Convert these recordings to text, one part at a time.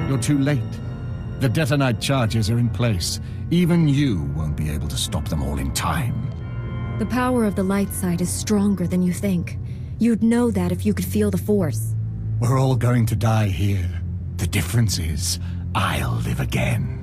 You're too late. The detonite charges are in place. Even you won't be able to stop them all in time. The power of the light side is stronger than you think. You'd know that if you could feel the force. We're all going to die here. The difference is, I'll live again.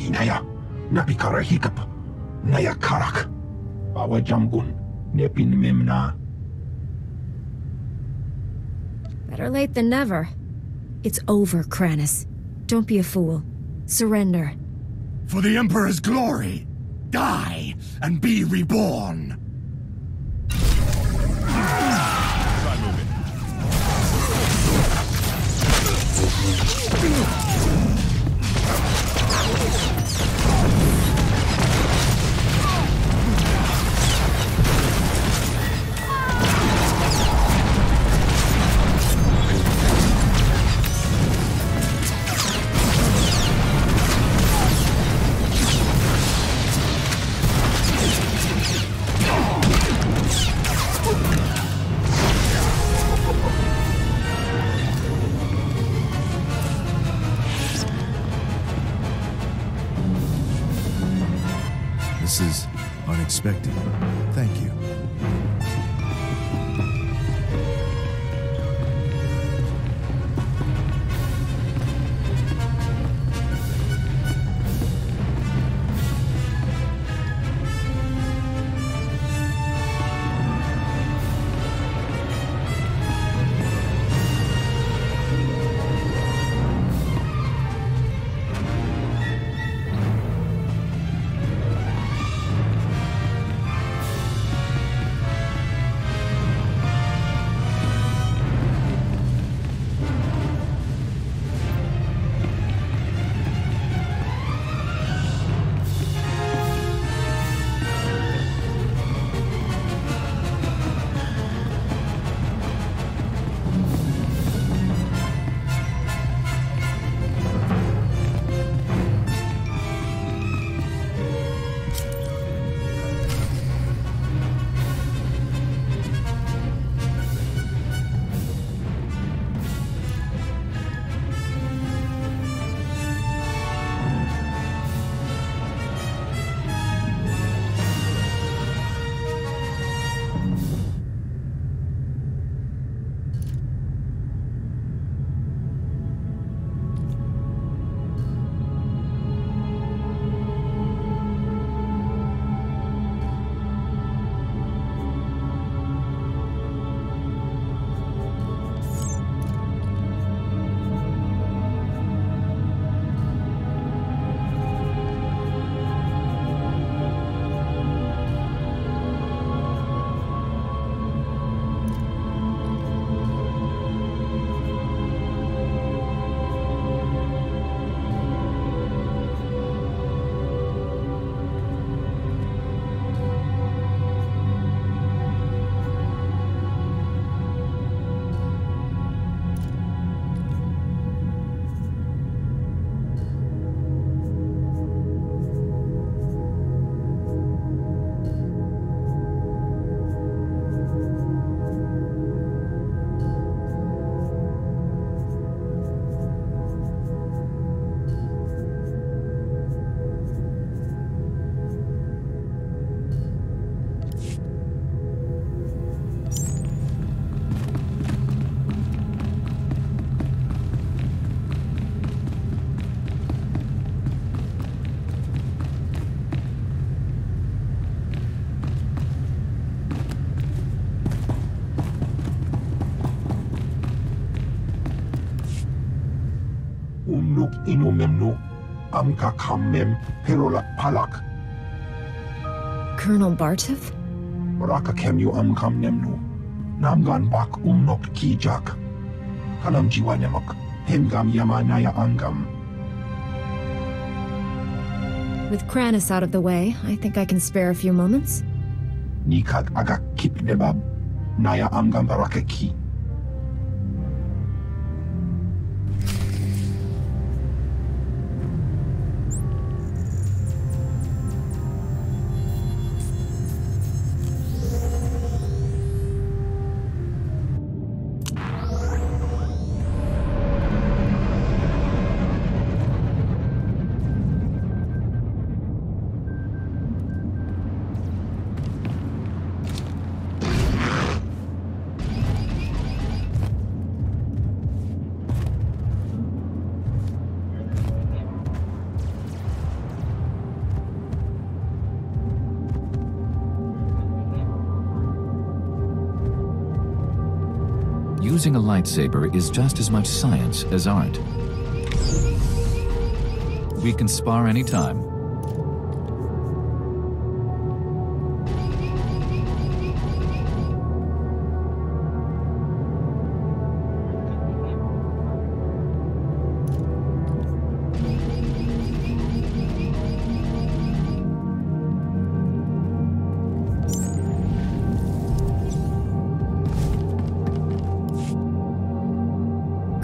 Naya, napikara hikap, naya karak, bawa jamgun, nepin memna. Better late than never. It's over, Kranis. Don't be a fool. Surrender. For the Emperor's glory, die and be reborn. Try moving. This is unexpected. Thank you. Umnuk inumemnu, amka kammem, perola palak. Colonel Bartov? Raka kemyu amkam nemnu, namgan bak umnok kijak. Kanam jiwa nemak, hemgam yamanaya angam. With Kranis out of the way, I think I can spare a few moments. Nikag aga kip debab. Naya amgam barakeki. Using a lightsaber is just as much science as art. We can spar anytime.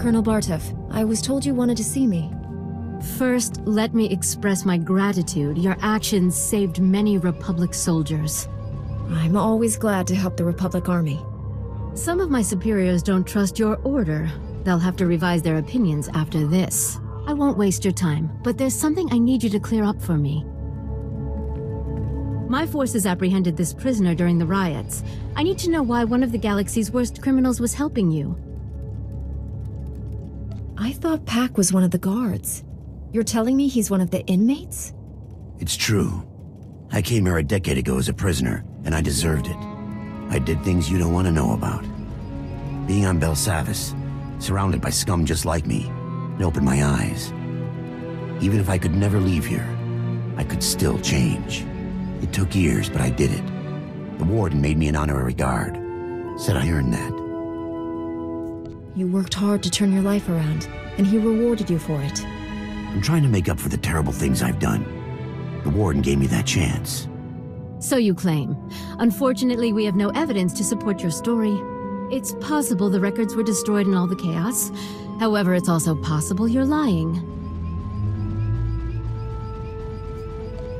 Colonel Bartov, I was told you wanted to see me. First, let me express my gratitude. Your actions saved many Republic soldiers. I'm always glad to help the Republic Army. Some of my superiors don't trust your order. They'll have to revise their opinions after this. I won't waste your time, but there's something I need you to clear up for me. My forces apprehended this prisoner during the riots. I need to know why one of the galaxy's worst criminals was helping you. I thought Pac was one of the guards. You're telling me he's one of the inmates? It's true. I came here a decade ago as a prisoner, and I deserved it. I did things you don't want to know about. Being on Belsavis, surrounded by scum just like me, it opened my eyes. Even if I could never leave here, I could still change. It took years, but I did it. The warden made me an honorary guard. Said I earned that. You worked hard to turn your life around, and he rewarded you for it. I'm trying to make up for the terrible things I've done. The warden gave me that chance. So you claim. Unfortunately, we have no evidence to support your story. It's possible the records were destroyed in all the chaos. However, it's also possible you're lying.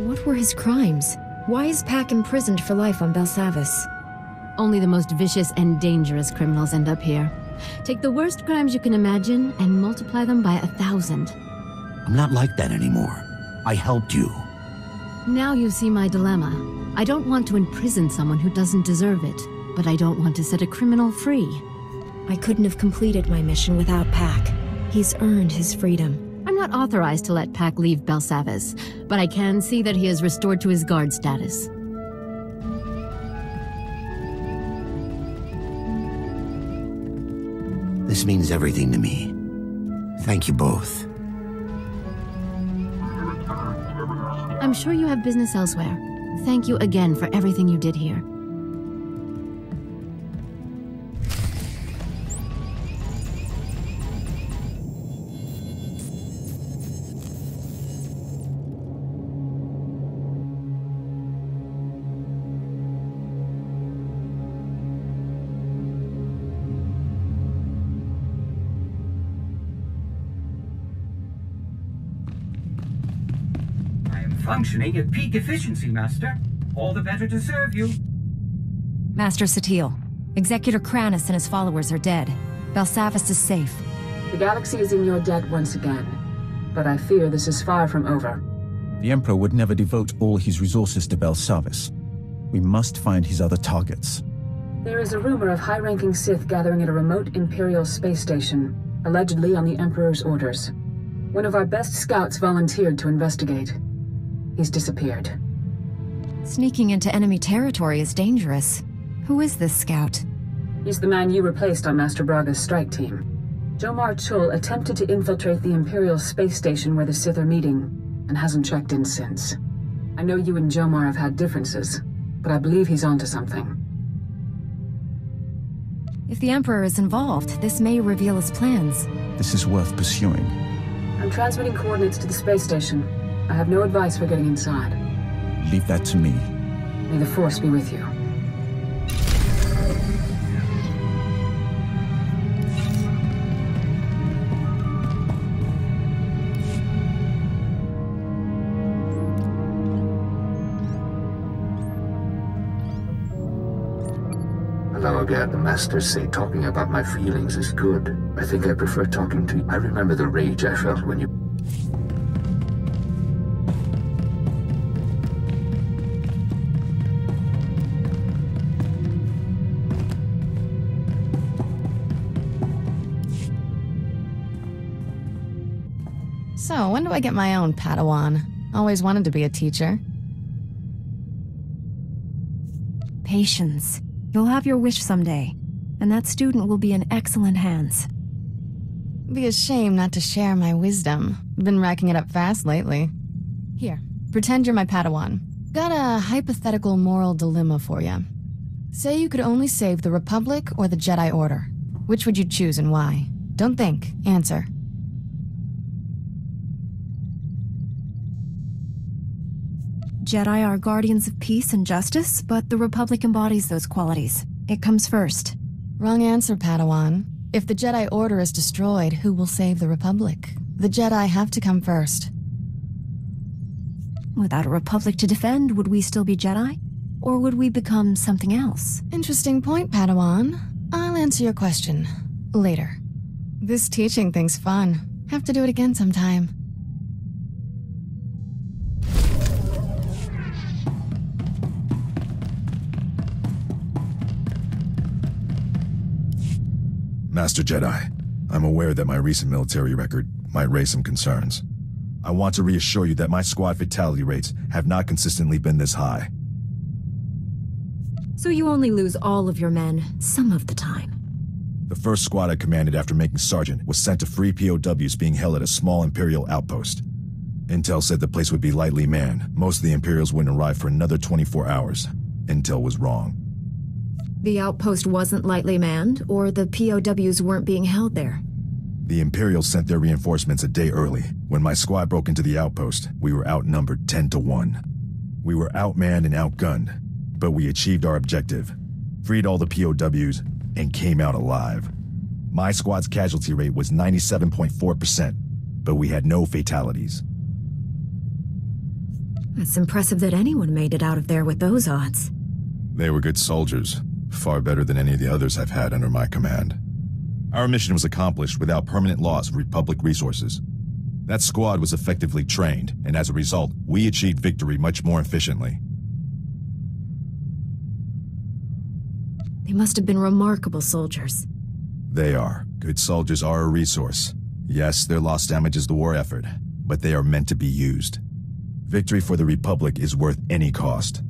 What were his crimes? Why is Pac imprisoned for life on Belsavis? Only the most vicious and dangerous criminals end up here. Take the worst crimes you can imagine and multiply them by 1,000. I'm not like that anymore. I helped you. Now you see my dilemma. I don't want to imprison someone who doesn't deserve it, but I don't want to set a criminal free. I couldn't have completed my mission without Pac. He's earned his freedom. I'm not authorized to let Pac leave Belsavis, but I can see that he is restored to his guard status. This means everything to me. Thank you both. I'm sure you have business elsewhere. Thank you again for everything you did here. Functioning at peak efficiency, Master. All the better to serve you. Master SWTOR, Executor Kranis and his followers are dead. Belsavis is safe. The galaxy is in your debt once again, but I fear this is far from over. The Emperor would never devote all his resources to Belsavis. We must find his other targets. There is a rumor of high-ranking Sith gathering at a remote Imperial space station, allegedly on the Emperor's orders. One of our best scouts volunteered to investigate. He's disappeared. Sneaking into enemy territory is dangerous. Who is this scout? He's the man you replaced on Master Braga's strike team. Jomar Chul attempted to infiltrate the Imperial space station where the Sith are meeting, and hasn't checked in since. I know you and Jomar have had differences, but I believe he's onto something. If the Emperor is involved, this may reveal his plans. This is worth pursuing. I'm transmitting coordinates to the space station. I have no advice for getting inside. Leave that to me. May the Force be with you. Now again, the Masters say talking about my feelings is good. I think I prefer talking to you. I remember the rage I felt when you... So, when do I get my own Padawan? Always wanted to be a teacher. Patience. You'll have your wish someday, and that student will be in excellent hands. Be a shame not to share my wisdom. Been racking it up fast lately. Here, pretend you're my Padawan. Got a hypothetical moral dilemma for you. Say you could only save the Republic or the Jedi Order. Which would you choose and why? Don't think, answer. Jedi are guardians of peace and justice, but the Republic embodies those qualities. It comes first. Wrong answer, Padawan. If the Jedi Order is destroyed, who will save the Republic? The Jedi have to come first. Without a Republic to defend, would we still be Jedi? Or would we become something else? Interesting point, Padawan. I'll answer your question later. This teaching thing's fun. Have to do it again sometime. Master Jedi, I'm aware that my recent military record might raise some concerns. I want to reassure you that my squad fatality rates have not consistently been this high. So you only lose all of your men, some of the time. The first squad I commanded after making Sergeant was sent to free POWs being held at a small Imperial outpost. Intel said the place would be lightly manned. Most of the Imperials wouldn't arrive for another 24 hours. Intel was wrong. The outpost wasn't lightly manned, or the POWs weren't being held there? The Imperials sent their reinforcements a day early. When my squad broke into the outpost, we were outnumbered 10-1. We were outmanned and outgunned, but we achieved our objective, freed all the POWs, and came out alive. My squad's casualty rate was 97.4%, but we had no fatalities. It's impressive that anyone made it out of there with those odds. They were good soldiers. Far better than any of the others I've had under my command. Our mission was accomplished without permanent loss of Republic resources. That squad was effectively trained, and as a result, we achieved victory much more efficiently. They must have been remarkable soldiers. They are. Good soldiers are a resource. Yes, their loss damages the war effort, but they are meant to be used. Victory for the Republic is worth any cost.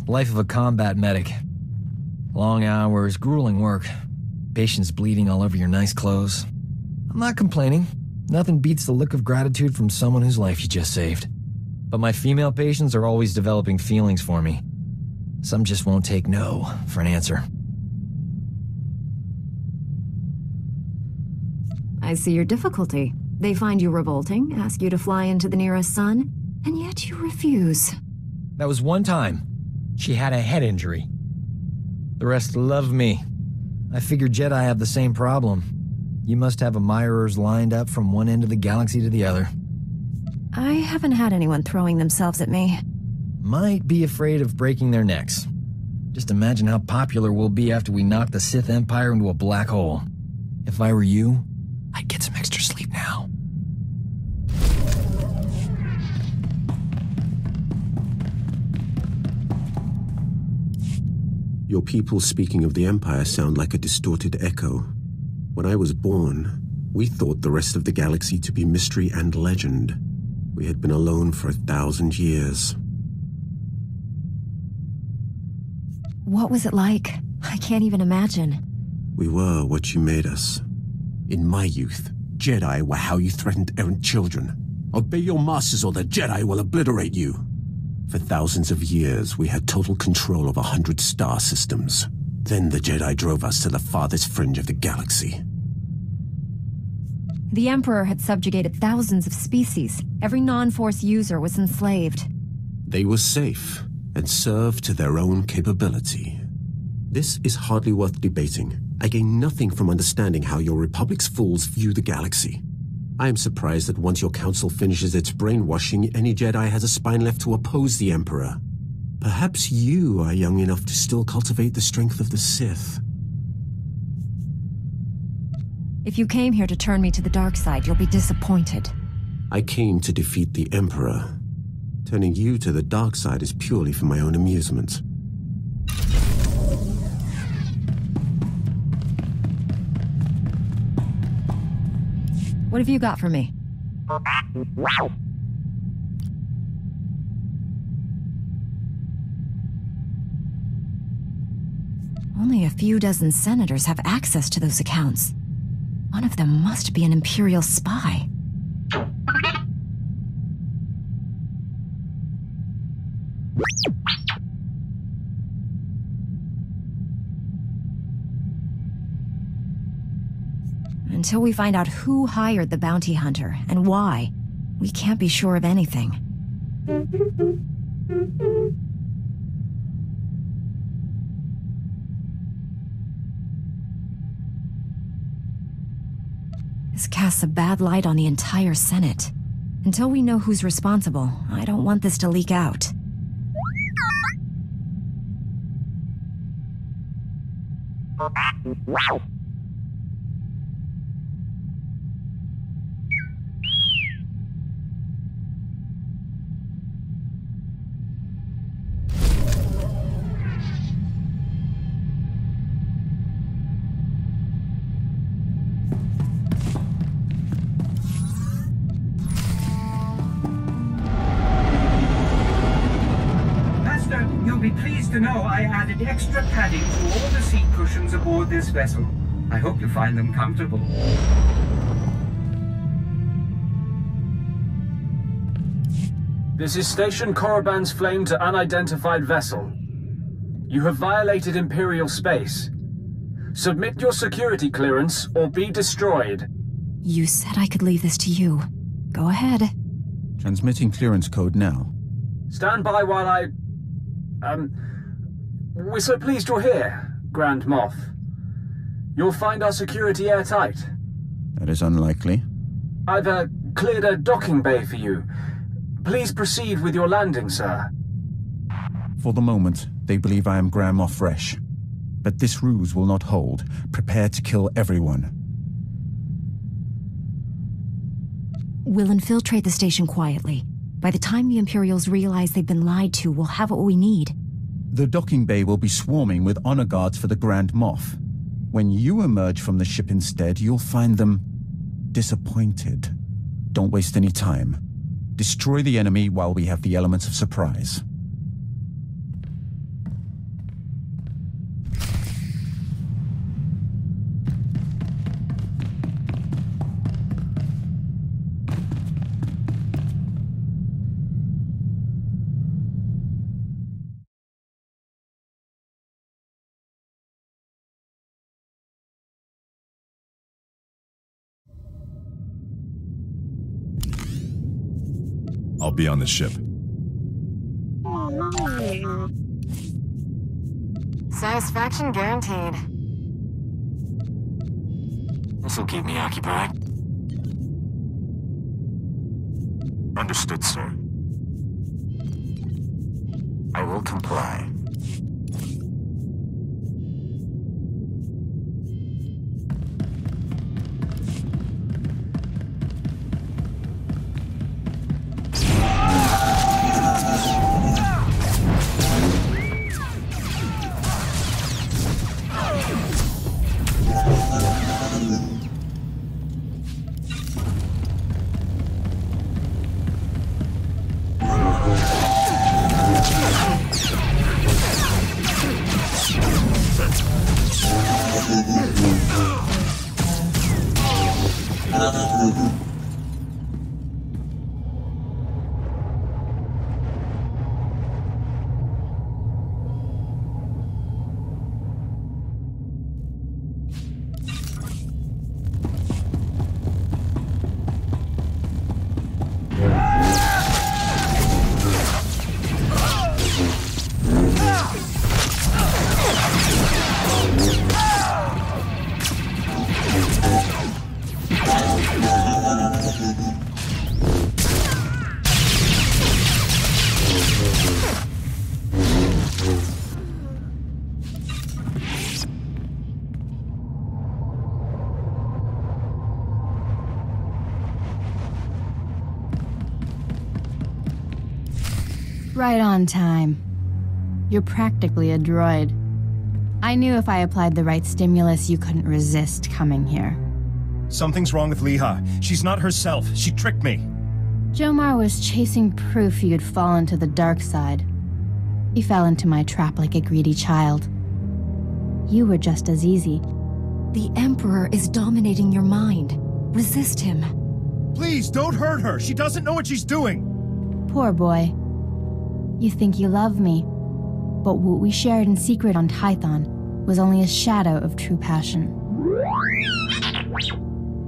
Life of a combat medic. Long hours, grueling work. Patients bleeding all over your nice clothes. I'm not complaining. Nothing beats the look of gratitude from someone whose life you just saved. But my female patients are always developing feelings for me. Some just won't take no for an answer. I see your difficulty. They find you revolting, ask you to fly into the nearest sun, and yet you refuse. That was one time. She had a head injury. The rest love me. I figured Jedi have the same problem. You must have admirers lined up from one end of the galaxy to the other. I haven't had anyone throwing themselves at me. Might be afraid of breaking their necks. Just imagine how popular we'll be after we knock the Sith Empire into a black hole. If I were you, I'd get some extra sleep now. Your people speaking of the Empire sound like a distorted echo. When I was born, we thought the rest of the galaxy to be mystery and legend. We had been alone for 1,000 years. What was it like? I can't even imagine. We were what you made us. In my youth, Jedi were how you threatened errant children. Obey your masters or the Jedi will obliterate you. For thousands of years, we had total control of 100 star systems. Then the Jedi drove us to the farthest fringe of the galaxy. The Emperor had subjugated thousands of species. Every non-Force user was enslaved. They were safe and served to their own capability. This is hardly worth debating. I gain nothing from understanding how your Republic's fools view the galaxy. I am surprised that once your council finishes its brainwashing, any Jedi has a spine left to oppose the Emperor. Perhaps you are young enough to still cultivate the strength of the Sith. If you came here to turn me to the dark side, you'll be disappointed. I came to defeat the Emperor. Turning you to the dark side is purely for my own amusement. What have you got for me? Only a few dozen senators have access to those accounts. One of them must be an Imperial spy. Until we find out who hired the bounty hunter and why, we can't be sure of anything. This casts a bad light on the entire Senate. Until we know who's responsible, I don't want this to leak out. To know I added extra padding to all the seat cushions aboard this vessel. I hope you find them comfortable. This is Station Korriban's flame to unidentified vessel. You have violated Imperial space. Submit your security clearance or be destroyed. You said I could leave this to you. Go ahead. Transmitting clearance code now. Stand by while I... We're so pleased you're here, Grand Moff. You'll find our security airtight. That is unlikely. I've cleared a docking bay for you. Please proceed with your landing, sir. For the moment, they believe I am Grand Moff Fresh. But this ruse will not hold. Prepare to kill everyone. We'll infiltrate the station quietly. By the time the Imperials realize they've been lied to, we'll have what we need. The docking bay will be swarming with honor guards for the Grand Moff. When you emerge from the ship instead, you'll find them disappointed. Don't waste any time. Destroy the enemy while we have the elements of surprise. I'll be on the ship. Satisfaction guaranteed. This'll keep me occupied. Understood, sir. I will comply. Right on time. You're practically a droid. I knew if I applied the right stimulus, you couldn't resist coming here. Something's wrong with Leha. She's not herself. She tricked me. Jomar was chasing proof you'd fallen to the dark side. He fell into my trap like a greedy child. You were just as easy. The Emperor is dominating your mind. Resist him. Please, don't hurt her. She doesn't know what she's doing. Poor boy. You think you love me, but what we shared in secret on Tython was only a shadow of true passion.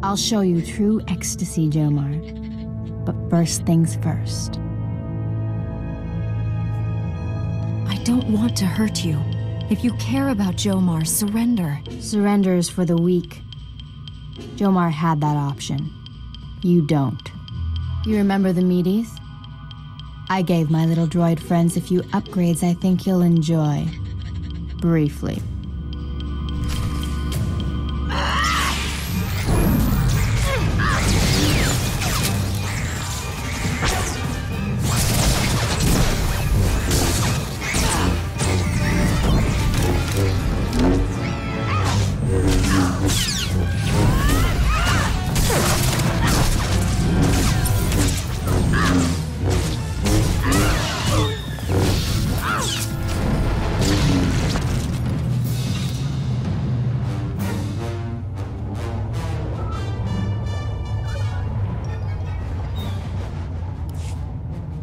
I'll show you true ecstasy, Jomar. But first things first. I don't want to hurt you. If you care about Jomar, surrender. Surrender is for the weak. Jomar had that option. You don't. You remember the meaties? I gave my little droid friends a few upgrades I think you'll enjoy. Briefly.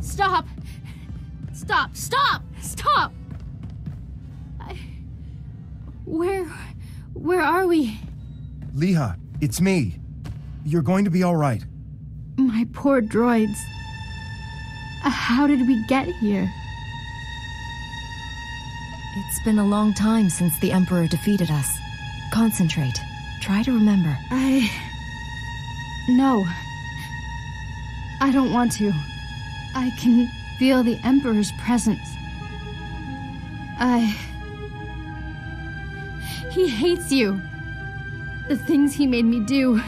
Stop! Stop! Stop! Stop! Where are we? Leha, it's me. You're going to be all right. My poor droids. How did we get here? It's been a long time since the Emperor defeated us. Concentrate. Try to remember. No. I don't want to. I can feel the Emperor's presence. He hates you. The things he made me do.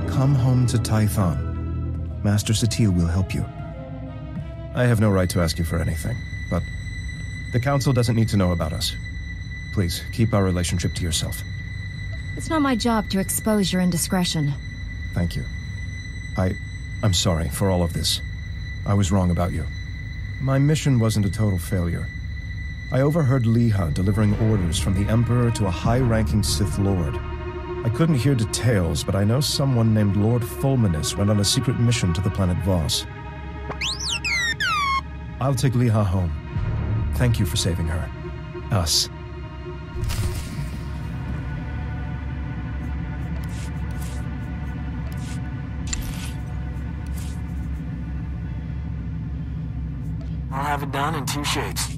Come home to Tython. Master SWTOR will help you. I have no right to ask you for anything, but the Council doesn't need to know about us. Please, keep our relationship to yourself. It's not my job to expose your indiscretion. Thank you. I'm sorry for all of this. I was wrong about you. My mission wasn't a total failure. I overheard Leha delivering orders from the Emperor to a high-ranking Sith Lord. I couldn't hear details, but I know someone named Lord Fulminus went on a secret mission to the planet Voss. I'll take Leha home. Thank you for saving her. Us. I'll have it done in 2 shakes.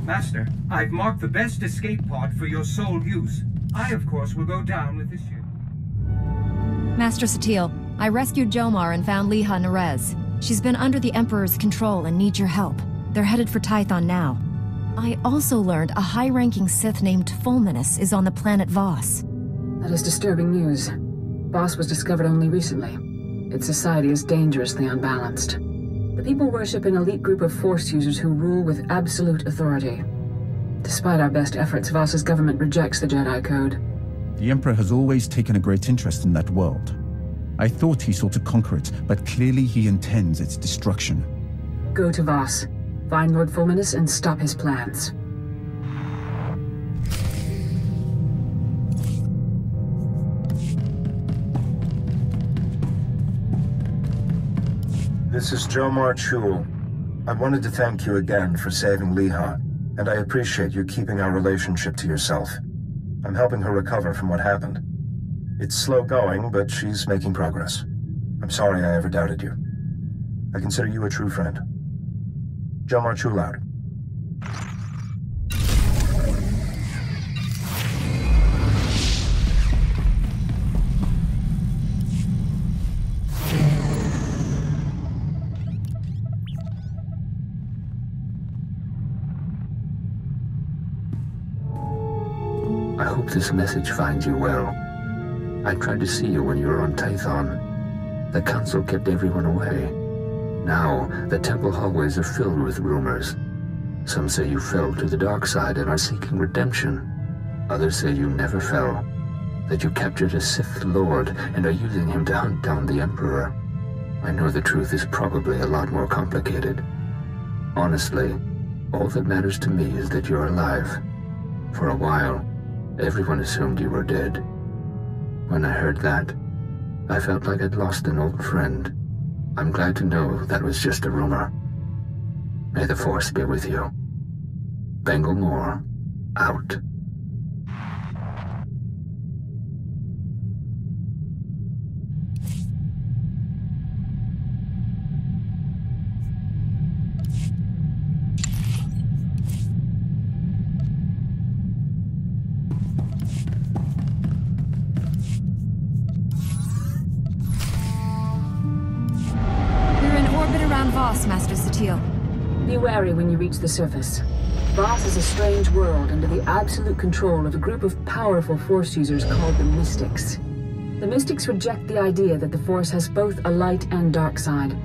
Master, I've marked the best escape pod for your sole use. I, of course, will go down with this ship. Master SWTOR, I rescued Jomar and found Leha Nerez. She's been under the Emperor's control and needs your help. They're headed for Tython now. I also learned a high-ranking Sith named Fulminus is on the planet Voss. That is disturbing news. Voss was discovered only recently. Its society is dangerously unbalanced. The people worship an elite group of Force users who rule with absolute authority. Despite our best efforts, Voss's government rejects the Jedi Code. The Emperor has always taken a great interest in that world. I thought he sought to conquer it, but clearly he intends its destruction. Go to Voss, find Lord Fulminus, and stop his plans. This is Jomar Chul. I wanted to thank you again for saving Leha, and I appreciate you keeping our relationship to yourself. I'm helping her recover from what happened. It's slow going, but she's making progress. I'm sorry I ever doubted you. I consider you a true friend. Jomar Chul out. hope this message finds you well. I tried to see you when you were on Tython. The Council kept everyone away. Now, the temple hallways are filled with rumors. Some say you fell to the dark side and are seeking redemption. Others say you never fell, that you captured a Sith Lord and are using him to hunt down the Emperor. I know the truth is probably a lot more complicated. Honestly, all that matters to me is that you're alive. For a while, everyone assumed you were dead. When I heard that, I felt like I'd lost an old friend. I'm glad to know that was just a rumor. May the Force be with you. Bengal Moore, out. Master SWTOR. Be wary when you reach the surface. Voss is a strange world under the absolute control of a group of powerful Force users called the Mystics. The Mystics reject the idea that the Force has both a light and dark side.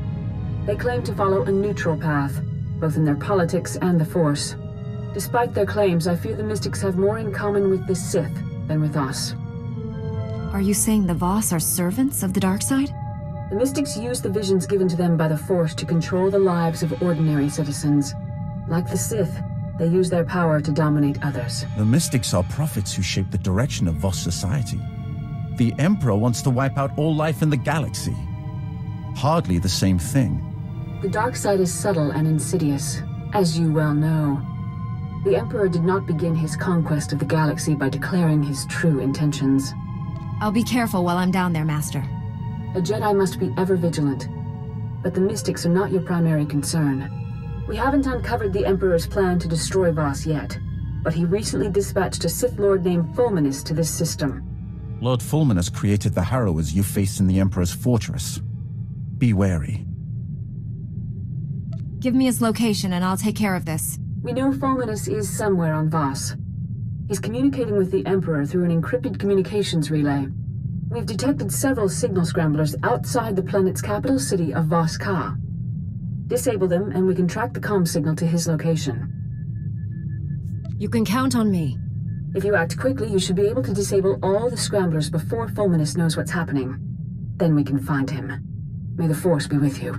They claim to follow a neutral path, both in their politics and the Force. Despite their claims, I fear the Mystics have more in common with the Sith than with us. Are you saying the Voss are servants of the dark side? The Mystics use the visions given to them by the Force to control the lives of ordinary citizens. Like the Sith, they use their power to dominate others. The Mystics are prophets who shape the direction of Voss society. The Emperor wants to wipe out all life in the galaxy. Hardly the same thing. The dark side is subtle and insidious, as you well know. The Emperor did not begin his conquest of the galaxy by declaring his true intentions. I'll be careful while I'm down there, Master. A Jedi must be ever vigilant, but the Mystics are not your primary concern. We haven't uncovered the Emperor's plan to destroy Voss yet, but he recently dispatched a Sith Lord named Fulminus to this system. Lord Fulminus created the Harrowers you faced in the Emperor's fortress. Be wary. Give me his location and I'll take care of this. We know Fulminus is somewhere on Voss. He's communicating with the Emperor through an encrypted communications relay. We've detected several signal scramblers outside the planet's capital city of Voss Ka. Disable them, and we can track the comm signal to his location. You can count on me. If you act quickly, you should be able to disable all the scramblers before Fulminus knows what's happening. Then we can find him. May the Force be with you.